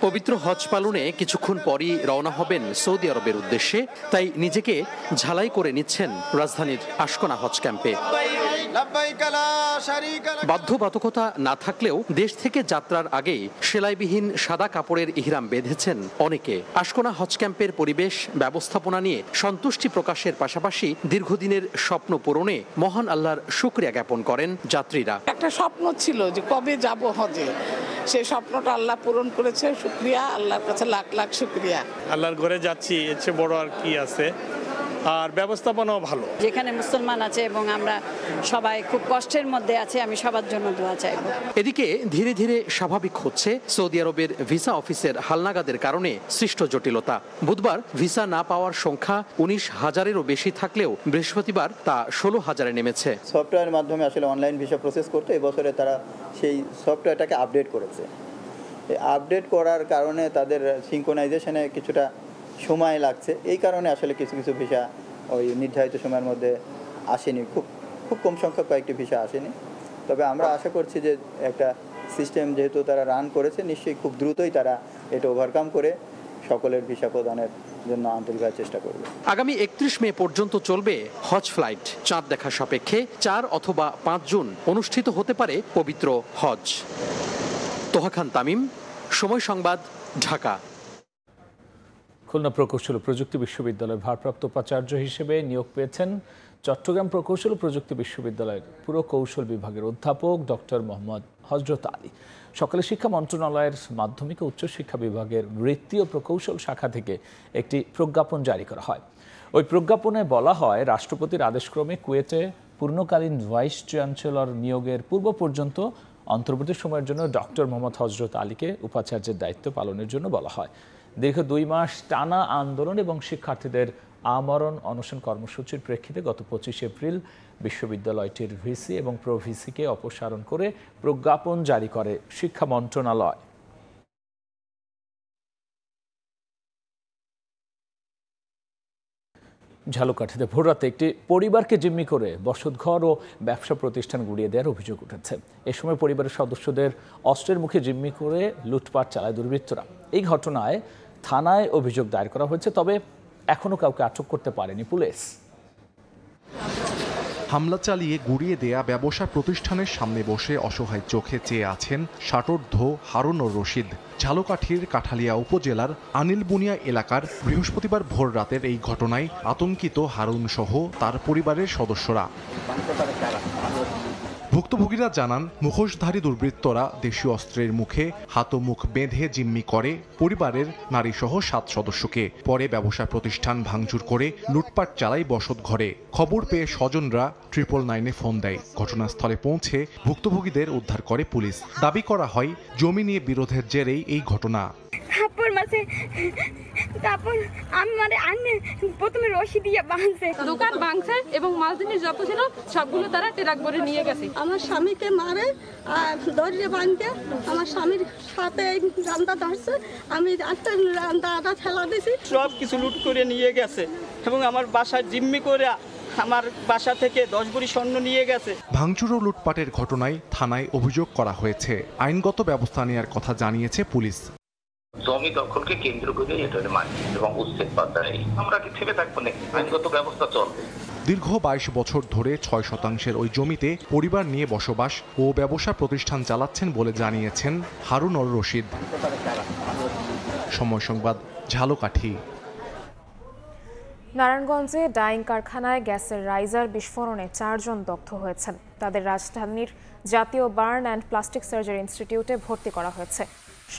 পবিত্র হজ পালনে কিছুক্ষণ পরই রওনা হবেন সৌদি আরবের উদ্দেশ্যে, তাই নিজেকে ঝালাই করে নিচ্ছেন রাজধানীর আশকোনা হজ ক্যাম্পে। বাধ্যবাধকতা না থাকলেও দেশ থেকে যাত্রার আগেই সেলাইবিহীন সাদা কাপড়ের ইহরাম বেঁধেছেন অনেকে। আশকোনা হজ ক্যাম্পের পরিবেশ ব্যবস্থাপনা নিয়ে সন্তুষ্টি প্রকাশের পাশাপাশি দীর্ঘদিনের স্বপ্ন পূরণে মহান আল্লাহর শুকরিয়া জ্ঞাপন করেন যাত্রীরা। একটা স্বপ্ন ছিল যে কবে যাব হজে, সেই স্বপ্নটা আল্লাহ পূরণ করেছে। শুকরিয়া, আল্লাহর কাছে লাখ লাখ শুকরিয়া। আল্লাহর ঘরে যাচ্ছি, এর চেয়ে বড় আর কি আছে। আর ব্যবস্থাপনাও ভালো। যেখানে মুসলমান আছে এবং আমরা সবাই খুব কষ্টের মধ্যে আছে, আমি সবার জন্য দোয়া চাইব। এদিকে ধীরে ধীরে স্বাভাবিক হচ্ছে সৌদি আরবের ভিসা অফিসের হালনাগাদের কারণে সৃষ্ট জটিলতা। বুধবার ভিসা না পাওয়ার সংখ্যা 19,000-এরও বেশি থাকলেও বৃহস্পতিবার তা 16,000-এ নেমেছে। সফটওয়্যারের মাধ্যমে আসলে অনলাইন ভিসা প্রসেস করতে এবছরে তারা সেই সফটওয়্যারটাকে আপডেট করেছে। আপডেট করার কারণে তাদের সিঙ্ক্রোনাইজেশনে কিছুটা সময় লাগছে, এই কারণে আসলে কিছু কিছু ভিসা ওই নির্ধারিত সময়ের মধ্যে আসেনি। খুব কম সংখ্যক কয়েকটি ভিসা আসেনি। তবে আমরা আশা করছি যে একটা সিস্টেম যেহেতু তারা রান করেছে, নিশ্চয়ই খুব দ্রুতই তারা এটা ওভারকাম করে সকলের ভিসা প্রদানের জন্য আন্তরিকভাবে চেষ্টা করবে। আগামী 31 মে পর্যন্ত চলবে হজ ফ্লাইট। চাঁদ দেখা সাপেক্ষে 4 অথবা 5 জুন অনুষ্ঠিত হতে পারে পবিত্র হজ। তোহা খান তামিম, সময় সংবাদ, ঢাকা। খুলনা প্রকৌশল ও প্রযুক্তি বিশ্ববিদ্যালয়ের ভারপ্রাপ্ত উপাচার্য হিসেবে নিয়োগ পেয়েছেন চট্টগ্রাম প্রকৌশল ও প্রযুক্তি বিশ্ববিদ্যালয়ের পুরকৌশল বিভাগের অধ্যাপক ডক্টর মোহাম্মদ হযরত আলী। সকালে শিক্ষা মন্ত্রণালয়ের মাধ্যমিক ও উচ্চশিক্ষা বিভাগের বৃত্তি ও প্রকৌশল শাখা থেকে একটি প্রজ্ঞাপন জারি করা হয়। ওই প্রজ্ঞাপনে বলা হয়, রাষ্ট্রপতির আদেশক্রমে কুয়েটে পূর্ণকালীন ভাইস চ্যান্সেলর নিয়োগের পূর্ব পর্যন্ত অন্তর্বর্তী সময়ের জন্য ডক্টর মোহাম্মদ হযরত আলীকে উপাচার্যের দায়িত্ব পালনের জন্য বলা হয়। দীর্ঘ 2 মাস টানা আন্দোলন এবং শিক্ষার্থীদের আমরণ অনশন কর্মসূচির প্রেক্ষিতে গত 25 এপ্রিল বিশ্ববিদ্যালয়টির ভিসি এবং প্রভিসিকে অপসারণ করে প্রজ্ঞাপন জারি করে শিক্ষা মন্ত্রণালয়। ঝালকাঠিতে ভোররাতে একটি পরিবারকে জিম্মি করে বসতঘর ও ব্যবসা প্রতিষ্ঠান গুড়িয়ে দেওয়ার অভিযোগ উঠেছে। এ সময় পরিবারের সদস্যদের অস্ত্রের মুখে জিম্মি করে লুটপাট চালায় দুর্বৃত্তরা। এই ঘটনায় থানায় অভিযোগ দায়ের করা হয়েছে, তবে এখনো কাউকে আটক করতে পারেনি পুলিশ। হামলা চালিয়ে গুড়িয়ে দেয়া ব্যবসা প্রতিষ্ঠানের সামনে বসে অসহায় চোখে চেয়ে আছেন ষাটোর্ধ্ব হারুনুর রশিদ। ঝালকাঠির কাঠালিয়া উপজেলার আনিলবুনিয়া এলাকার বৃহস্পতিবার ভোর রাতের এই ঘটনায় আতঙ্কিত হারুন সহ তার পরিবারের সদস্যরা। ভুক্তভোগীরা জানান, মুখোশধারী দুর্বৃত্তরা দেশীয় অস্ত্রের মুখে হাত ও মুখ বেঁধে জিম্মি করে পরিবারের নারীসহ 7 সদস্যকে। পরে ব্যবসা প্রতিষ্ঠান ভাঙচুর করে লুটপাট চালায় বসত ঘরে। খবর পেয়ে স্বজনরা 999-এ ফোন দেয়। ঘটনাস্থলে পৌঁছে ভুক্তভোগীদের উদ্ধার করে পুলিশ। দাবি করা হয়, জমি নিয়ে বিরোধের জেরেই এই ঘটনা। তারপর আমি প্রথমে রশি দিয়ে বাঁধছে, দোকান ভাঙছে এবং মালদিনের যত ছিল সবগুলো তারা ট্রাক ভরে নিয়ে গেছে। আমার স্বামীকে মারে আর দড়িয়ে বাঁধতে আমার স্বামীর সাথে রান্দা ধরছে, আমি রান্দাটা ফেলা দিয়েছি। সব কিছু লুট করে নিয়ে গেছে এবং আমার বাসায় জিম্মি করে আমার বাসা থেকে 10 ভরি স্বর্ণ নিয়ে গেছে। ভাঙচুর ও লুটপাটের ঘটনায় থানায় অভিযোগ করা হয়েছে। আইনগত ব্যবস্থা নেওয়ার কথা জানিয়েছে পুলিশ। জমি দখলকে কেন্দ্র করে এটা মানি এবং উচ্ছেদ বাধ্যায় আমরা কি থেমে থাকবো না, আইনগত ব্যবস্থা চলবে। দীর্ঘ 22 বছর ধরে 6% ওই জমিতে পরিবার নিয়ে বসবাস ও ব্যবসা প্রতিষ্ঠান চালাচ্ছেন বলে জানিয়েছেন হারুনুর রশিদ। সময় সংবাদ, ঝালকাঠি। নারায়ণগঞ্জে ডাইং কারখানায় গ্যাসের রাইজার বিস্ফোরণে 4 জন দগ্ধ হয়েছেন। তাদের রাজধানীর জাতীয় বার্ন অ্যান্ড প্লাস্টিক সার্জারি ইনস্টিটিউটে ভর্তি করা হয়েছে।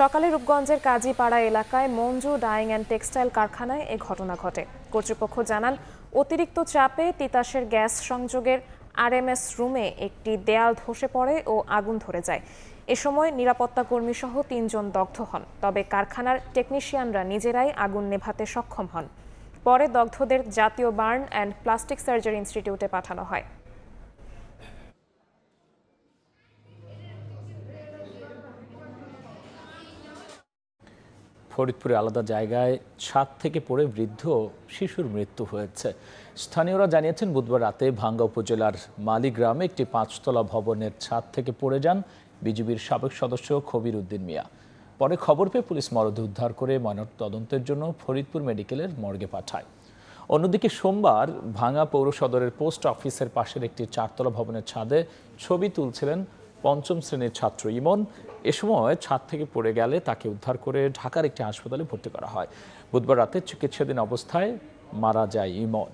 সকালে রূপগঞ্জের কাজীপাড়া এলাকায় মঞ্জু ডাইং অ্যান্ড টেক্সটাইল কারখানায় এ ঘটনা ঘটে। কর্তৃপক্ষ জানান, অতিরিক্ত চাপে তিতাসের গ্যাস সংযোগের আরএমএস রুমে একটি দেয়াল ধসে পড়ে ও আগুন ধরে যায়। এ সময় নিরাপত্তা কর্মী সহ 3 জন দগ্ধ হন। তবে কারখানার টেকনিশিয়ানরা নিজেরাই আগুন নেভাতে সক্ষম হন। পরে দগ্ধদের জাতীয় বার্ন অ্যান্ড প্লাস্টিক সার্জারি ইনস্টিটিউটে পাঠানো হয়। ফরিদপুরে আলাদা জায়গায় ছাদ থেকে পড়ে বৃদ্ধ শিশুর মৃত্যু হয়েছে। স্থানীয়রা জানিয়েছেন, বুধবার রাতে ভাঙ্গা উপজেলার মালি গ্রামে একটি 5তলা ভবনের ছাদ থেকে পড়ে যান বিজিবির সাবেক সদস্য খবির উদ্দিন মিয়া। পরে খবর পেয়ে পুলিশ মরদেহ উদ্ধার করে ময়নাতদন্তের জন্য ফরিদপুর মেডিকেলের মর্গে পাঠায়। অন্যদিকে সোমবার ভাঙ্গা পৌর সদরের পোস্ট অফিসের পাশের একটি 4তলা ভবনের ছাদে ছবি তুলছিলেন 5ম শ্রেণীর ছাত্র ইমন। এ সময় ছাদ থেকে পড়ে গেলে তাকে উদ্ধার করে ঢাকার একটি হাসপাতালে ভর্তি করা হয়। বুধবার রাতে চিকিৎসাধীন অবস্থায় মারা যায় ইমন।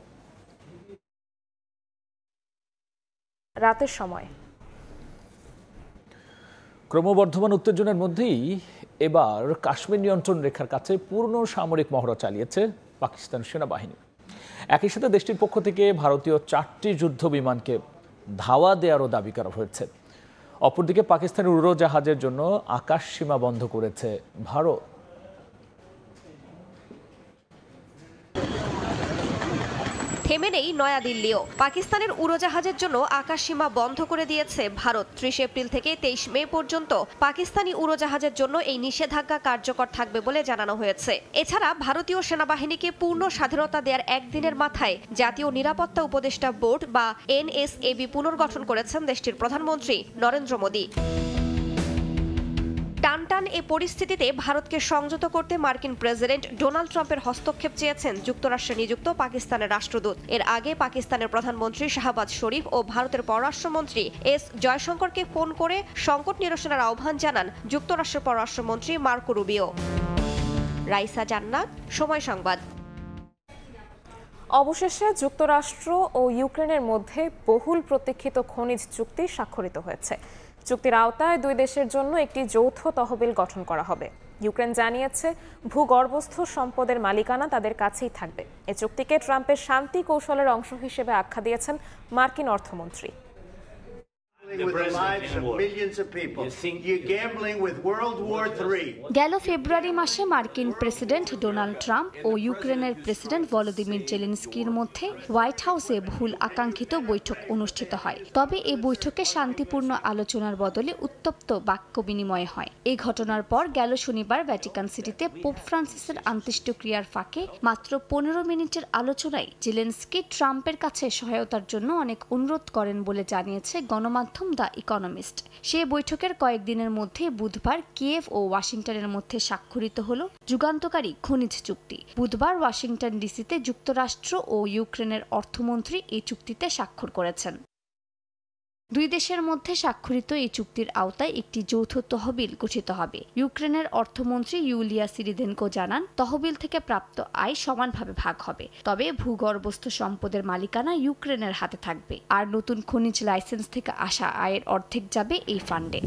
রাতের সময় ক্রমবর্ধমান উত্তেজনার মধ্যেই এবার কাশ্মীর নিয়ন্ত্রণ রেখার কাছে পূর্ণ সামরিক মহড়া চালিয়েছে পাকিস্তান সেনাবাহিনী। একই সাথে দেশটির পক্ষ থেকে ভারতীয় 4টি যুদ্ধ বিমানকে ধাওয়া দেওয়ারও দাবি করা হয়েছে। অপরদিকে পাকিস্তানের উড়োজাহাজের জন্য আকাশ সীমা বন্ধ করেছে ভারত। থেমে নেই নয়াদিল্লিও। পাকিস্তানের উড়োজাহাজের জন্য আকাশসীমা বন্ধ করে দিয়েছে ভারত। 30 এপ্রিল থেকে 23 মে পর্যন্ত পাকিস্তানি উড়োজাহাজের জন্য এই নিষেধাজ্ঞা কার্যকর থাকবে বলে জানানো হয়েছে। এছাড়া ভারতীয় সেনাবাহিনীকে পূর্ণ স্বাধীনতা দেওয়ার একদিনের মাথায় জাতীয় নিরাপত্তা উপদেষ্টা বোর্ড বা NSAB পুনর্গঠন করেছেন দেশটির প্রধানমন্ত্রী নরেন্দ্র মোদী। টানটান এ পরিস্থিতিতে ভারতকে সংযত করতে মার্কিন প্রেসিডেন্ট ডোনাল্ড ট্রাম্পের হস্তক্ষেপ চেয়েছেন যুক্তরাষ্ট্রে নিযুক্ত পাকিস্তানের রাষ্ট্রদূত। এর আগে পাকিস্তানের প্রধানমন্ত্রী শাহবাজ শরীফ ও ভারতের পররাষ্ট্রমন্ত্রী এস জয়শঙ্করকে ফোন করে সংকট নিরসনের আহ্বান জানান যুক্তরাষ্ট্রের পররাষ্ট্রমন্ত্রী মার্কো রুবিও। রাইসা জান্নাত, সময় সংবাদ। অবশেষে যুক্তরাষ্ট্র ও ইউক্রেনের মধ্যে বহুল প্রতীক্ষিত খনিজ চুক্তি স্বাক্ষরিত হয়েছে। চুক্তির আওতায় দুই দেশের জন্য একটি যৌথ তহবিল গঠন করা হবে। ইউক্রেন জানিয়েছে ভূগর্ভস্থ সম্পদের মালিকানা তাদের কাছেই থাকবে। এ চুক্তিকে ট্রাম্পের শান্তি কৌশলের অংশ হিসেবে আখ্যা দিয়েছেন মার্কিন অর্থমন্ত্রী। গেল ফেব্রুয়ারি মাসে মার্কিন প্রেসিডেন্ট ডোনাল্ড ট্রাম্প ও ইউক্রেনের প্রেসিডেন্ট ভলোদিমির জেলেনস্কির মধ্যে হোয়াইট হাউসে বহুল আকাঙ্ক্ষিত বৈঠক অনুষ্ঠিত হয়। তবে এই বৈঠকে শান্তিপূর্ণ আলোচনার বদলে উত্তপ্ত বাক্য বিনিময় হয়। এই ঘটনার পর গেল শনিবার ভ্যাটিকান সিটিতে পোপ ফ্রান্সিসের অন্ত্যেষ্টিক্রিয়ার ফাঁকে মাত্র 15 মিনিটের আলোচনায় জেলেনস্কি ট্রাম্পের কাছে সহায়তার জন্য অনেক অনুরোধ করেন বলে জানিয়েছে গণমাধ্যম দ্য ইকোনমিস্ট। সে বৈঠকের কয়েকদিনের মধ্যে বুধবার কিয়েভ ও ওয়াশিংটনের মধ্যে স্বাক্ষরিত হল যুগান্তকারী খনিজ চুক্তি। বুধবার ওয়াশিংটন ডিসিতে যুক্তরাষ্ট্র ও ইউক্রেনের অর্থমন্ত্রী এই চুক্তিতে স্বাক্ষর করেছেন। দুই দেশের মধ্যে স্বাক্ষরিত এই চুক্তির আওতায় একটি যৌথ তহবিল গঠিত হবে। ইউক্রেনের অর্থমন্ত্রী ইউলিয়া সিরিদেনকো জানান, তহবিল থেকে প্রাপ্ত আয় সমানভাবে ভাগ হবে। তবে ভূগর্ভস্থ সম্পদের মালিকানা ইউক্রেনের হাতে থাকবে, আর নতুন খনিজ লাইসেন্স থেকে আসা আয়ের অর্ধেক যাবে এই ফান্ডে।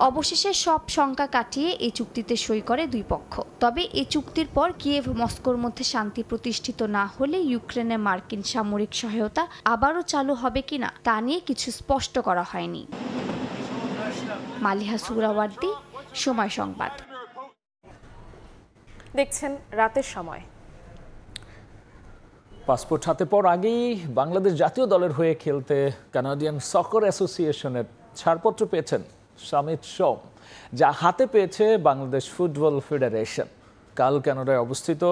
অবশেষে সব শঙ্কা কাটিয়ে এই চুক্তিতে সই করে দুই পক্ষ। তবে এই চুক্তির পর কিয়েভ মস্কোর মধ্যে শান্তি প্রতিষ্ঠিত না হলে ইউক্রেনে মার্কিন সামরিক সহায়তা আবারও চালু হবে কিনা তা নিয়ে কিছু স্পষ্ট করা হয়নি। মালিহা সুরাওয়ার্দী, সময় সংবাদ। দেখছেন রাতের সময়। পাসপোর্ট হাতে পাওয়ার আগেই বাংলাদেশ জাতীয় দলের হয়ে খেলতে কানাডিয়ান সকার অ্যাসোসিয়েশনের ছাড়পত্র পেয়েছেন সামিত সোম, যা হাতে পেয়েছে বাংলাদেশ ফুটবল ফেডারেশন। কাল কানাডায় অবস্থিত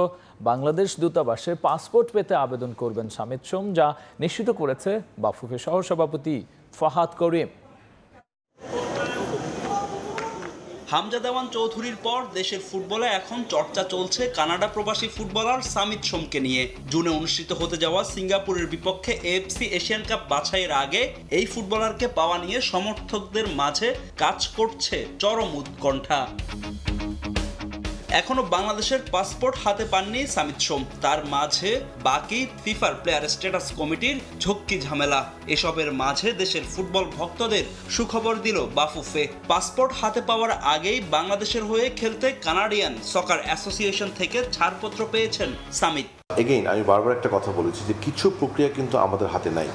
বাংলাদেশ দূতাবাসে পাসপোর্ট পেতে আবেদন করবেন সামিত সোম, যা নিশ্চিত করেছে বাফুফে সহসভাপতি ফাহাদ করিম। হামজা দেওয়ান চৌধুরীর পর দেশের ফুটবলে এখন চর্চা চলছে কানাডা প্রবাসী ফুটবলার সামিত সোমকে নিয়ে। জুনে অনুষ্ঠিত হতে যাওয়া সিঙ্গাপুরের বিপক্ষে এএফসি এশিয়ান কাপ বাছাইয়ের আগে এই ফুটবলারকে পাওয়া নিয়ে সমর্থকদের মাঝে কাজ করছে চরম উৎকণ্ঠা। এখনো বাংলাদেশের পাসপোর্ট হাতে পাননি সামিত সোম। তার মাঝে বাকি ফিফার প্লেয়ার স্ট্যাটাস কমিটির ঝক্কি ঝামেলা। এসবের মাঝে দেশের ফুটবল ভক্তদের সুখবর দিল বাফুফে। পাসপোর্ট হাতে পাওয়ার আগেই বাংলাদেশের হয়ে খেলতে কানাডিয়ান সকার অ্যাসোসিয়েশন থেকে ছাড়পত্র পেয়েছেন সামিত। এগেইন আমি বারবার একটা কথা বলেছি যে কিছু প্রক্রিয়া কিন্তু আমাদের হাতে নাই।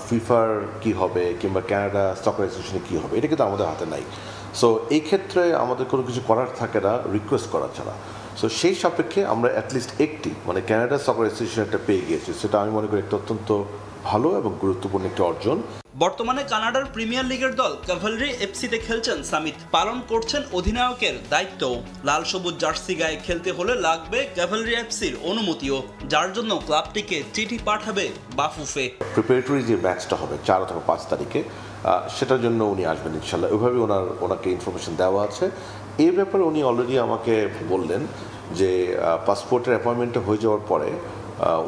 ফিফার কি হবে কিংবা কানাডা সকার অ্যাসোসিয়েশনে কি হবে, এটা কিন্তু আমাদের হাতে নাই। সো এই ক্ষেত্রে আমাদের কোনো কিছু করার থাকে না রিকোয়েস্ট করা ছাড়া। সো সেই সাপেক্ষে আমরা অ্যাটলিস্ট একটি কানাডা সকার অ্যাসোসিয়েশন একটা পেয়ে গিয়েছি। সেটা আমি মনে করি একটা অত্যন্ত ভালো এবং গুরুত্বপূর্ণ একটি অর্জন। বর্তমানে কানাডার প্রিমিয়ার লিগের দল ক্যাভালরি এফসিতে খেলছেন সামিত। পালন করছেন অধিনায়কের দায়িত্ব। লাল সবুজ জার্সি গায়ে খেলতে হলে লাগবে ক্যাভালরি এফসির অনুমতিও, যার জন্য ক্লাবটিকে চিঠি পাঠাবে বাফুফে। প্রিপারেটরি যে ম্যাচটা হবে 4 অথবা 5 তারিখে, সেটার জন্য উনি আসবেন ইনশাল্লাহ। ওইভাবে ওনাকে ইনফরমেশন দেওয়া আছে। এই ব্যাপারে উনি অলরেডি আমাকে বললেন যে পাসপোর্টের অ্যাপয়েন্টমেন্টটা হয়ে যাওয়ার পরে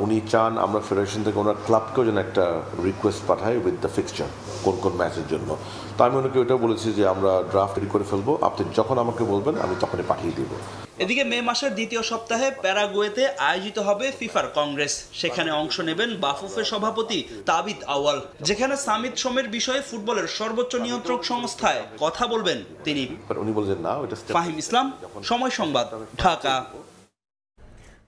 উনি চান আমরা ফেডারেশন থেকে ওনার ক্লাবকেও যেন একটা রিকোয়েস্ট পাঠাই উইথ দ্য ফিক্সচার কোন কোন ম্যাচের জন্য। তো আমি ওনাকে ওইটাও বলেছি যে আমরা ড্রাফট রেডি করে ফেলবো, আপনি যখন আমাকে বলবেন আমি তখনই পাঠিয়ে দেবো। এদিকে মে মাসের দ্বিতীয় সপ্তাহে প্যারাগুয়েতে আয়োজিত হবে ফিফার কংগ্রেস। সেখানে অংশ নেবেন বাফুফের সভাপতি তাবিত আওয়াল, যেখানে সামিত সোমের বিষয়ে ফুটবলের সর্বোচ্চ নিয়ন্ত্রক সংস্থায় কথা বলবেন তিনি। উনি বলছেন না। ফাহিম ইসলাম, সময় সংবাদ, ঢাকা।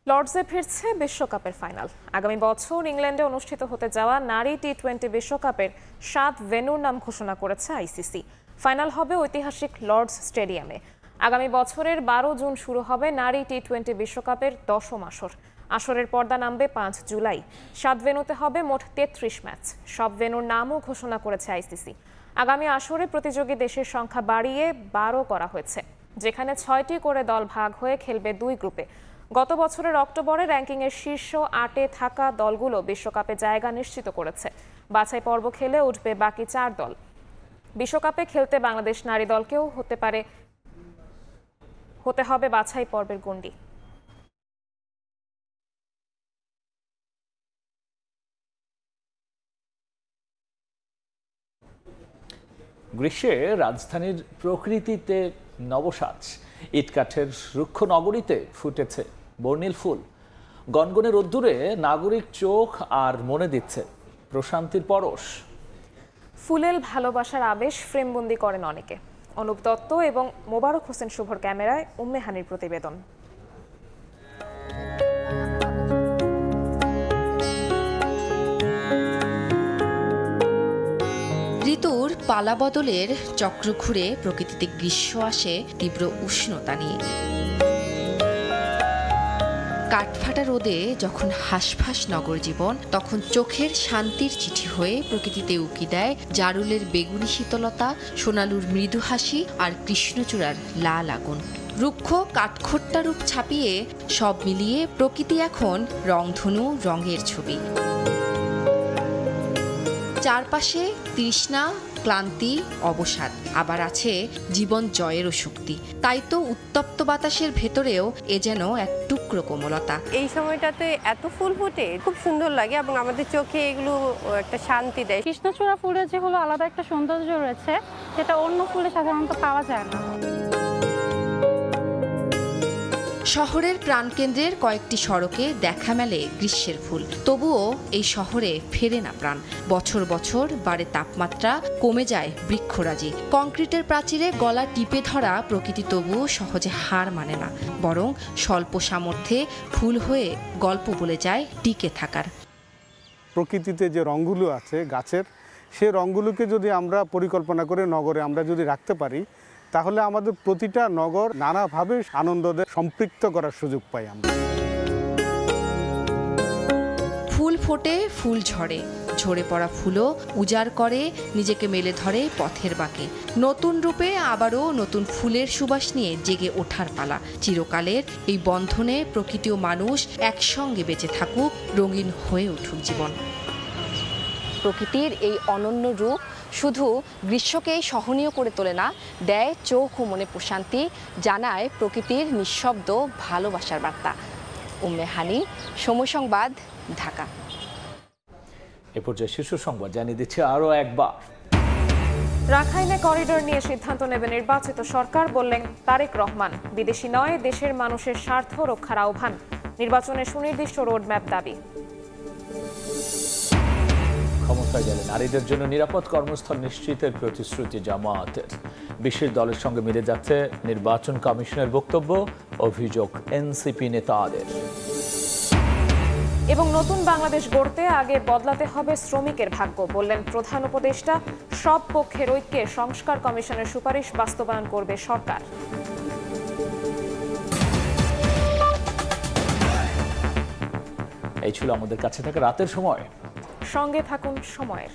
লর্ডসে ফিরছে বিশ্বকাপের ফাইনাল। আগামী বছর ইংল্যান্ডে অনুষ্ঠিত হতে যাওয়া নারী টি-20 বিশ্বকাপের 7 ভেন্যুর নাম ঘোষণা করেছে আইসিসি। ফাইনাল হবে ঐতিহাসিক লর্ডস স্টেডিয়ামে। আগামী বছরের 12 জুন শুরু হবে নারী টি-20 বিশ্বকাপের 10ম আসর। আসরের পর্দা নামবে 5 জুলাই। 7 ভেন্যুতে হবে মোট 33 ম্যাচ। সব ভেন্যুর নামও ঘোষণা করেছে আইসিসি। আগামী আসরে প্রতিযোগী দেশের সংখ্যা বাড়িয়ে 12 করা হয়েছে, যেখানে 6টি করে দল ভাগ হয়ে খেলবে 2 গ্রুপে। গত বছরের অক্টোবরে র্যাঙ্কিংয়ের শীর্ষ 8-এ থাকা দলগুলো বিশ্বকাপে জায়গা নিশ্চিত করেছে। বাছাই পর্ব খেলে উঠবে বাকি 4 দল। বিশ্বকাপে খেলতে বাংলাদেশ নারী দলকেও হতে হবে বাছাই পর্বের গণ্ডি। গ্রীষ্মে রাজধানীর প্রকৃতিতে নবসাজ। ইটকাঠের রুক্ষ নগরীতে ফুটেছে বর্ণিল ফুল। গনগনে রোদ্দুরে নাগরিক চোখ আর মনে দিচ্ছে প্রশান্তির পরশ। ফুলেল ভালোবাসার আবেশ ফ্রেমবন্দি করেন অনেকে। অনুপ দত্ত এবং মোবারক হোসেন শুভর ক্যামেরায় উম্মে হানির প্রতিবেদন। ঋতুর পালাবদলের চক্র ঘুরে প্রকৃতিতে গ্রীষ্ম আসে তীব্র উষ্ণতা নিয়ে। কাঠফাটা রোদে যখন হাঁসফাঁস নগর জীবন, তখন চোখের শান্তির চিঠি হয়ে প্রকৃতিতে উকি দেয় জারুলের বেগুনি শীতলতা, সোনালুর মৃদু হাসি আর কৃষ্ণচূড়ার লাল আগুন। রুক্ষ কাঠখোট্টা রূপ ছাপিয়ে সব মিলিয়ে প্রকৃতি এখন রংধনু, রঙের ছবি। চারপাশে তৃষ্ণা, ক্লান্তি, অবসাদ, আবার আছে জীবন জয়েরও শক্তি। তাই তো উত্তপ্ত বাতাসের ভেতরেও এ যেন এক টুকরো কোমলতা। এই সময়টাতে এত ফুল ফুটে খুব সুন্দর লাগে এবং আমাদের চোখে এগুলো একটা শান্তি দেয়। কৃষ্ণচূড়া ফুলের যে হলো আলাদা একটা সৌন্দর্য রয়েছে, যেটা অন্য ফুলে সাধারণত পাওয়া যায় না। শহরের প্রাণকেন্দ্রের কয়েকটি সড়কে দেখা মেলে গ্রীষ্মের ফুল। তবুও এই শহরে ফেরে না প্রাণ। বছর বছর বাড়ে তাপমাত্রা, কমে যায় বৃক্ষরাজি। কংক্রিটের প্রাচীরে গলা টিপে ধরা প্রকৃতি তবুও সহজে হার মানে না, বরং স্বল্প সামর্থ্যে ফুল হয়ে গল্প বলে যায় টিকে থাকার। প্রকৃতিতে যে রঙগুলো আছে গাছের, সে রঙগুলোকে যদি আমরা পরিকল্পনা করে নগরে আমরা যদি রাখতে পারি, তাহলে আমাদের প্রতিটা নগর নানাভাবে আনন্দদের সম্পৃক্ত করার সুযোগ পাই আমরা। ফুল ফোটে, ফুল ঝরে, ঝরে পড়া ফুলও উজাড় করে, নিজেকে মেলে ধরে পথের বাঁকে। নতুন রূপে আবারও নতুন ফুলের সুবাস নিয়ে জেগে ওঠার পালা। চিরকালের এই বন্ধনে প্রকৃতি ও মানুষ একসঙ্গে বেঁচে থাকুক, রঙিন হয়ে উঠুক জীবন। প্রকৃতির এই অনন্য রূপ শুধু গ্রীষ্মকেই সহনীয় করে তোলে না, দেয় চোখ ও মনে প্রশান্তি, জানায় প্রকৃতির নিঃশব্দ ভালোবাসার বার্তা। উম্মে হানি, সময় সংবাদ, ঢাকা। এ পর্যায়ে শীর্ষ সংবাদ জানিয়ে দিচ্ছে আরও একবার। রাখাইনে করিডোর নিয়ে সিদ্ধান্ত নেবে নির্বাচিত সরকার, বললেন তারেক রহমান। বিদেশি নয়, দেশের মানুষের স্বার্থ রক্ষার আহ্বান। নির্বাচনে সুনির্দিষ্ট রোডম্যাপ দাবি। ক্ষমতায় গেলে নারীদের জন্য নিরাপদ কর্মস্থল নিশ্চিতের প্রতিশ্রুতি জামায়াতের। বিশেষ দলের সঙ্গে মিলে যাচ্ছে নির্বাচন কমিশনের বক্তব্য, অভিযোগ এনসিপি নেতাদের। এবং নতুন বাংলাদেশ গড়তে আগে বদলাতে হবে শ্রমিকের ভাগ্য, বললেন প্রধান উপদেষ্টা। সব পক্ষের ঐক্যে সংস্কার কমিশনের সুপারিশ বাস্তবায়ন করবে সরকার। এই ছিল আমাদের কাছে থাকা রাতের সময়। সঙ্গে থাকুন সময়ের।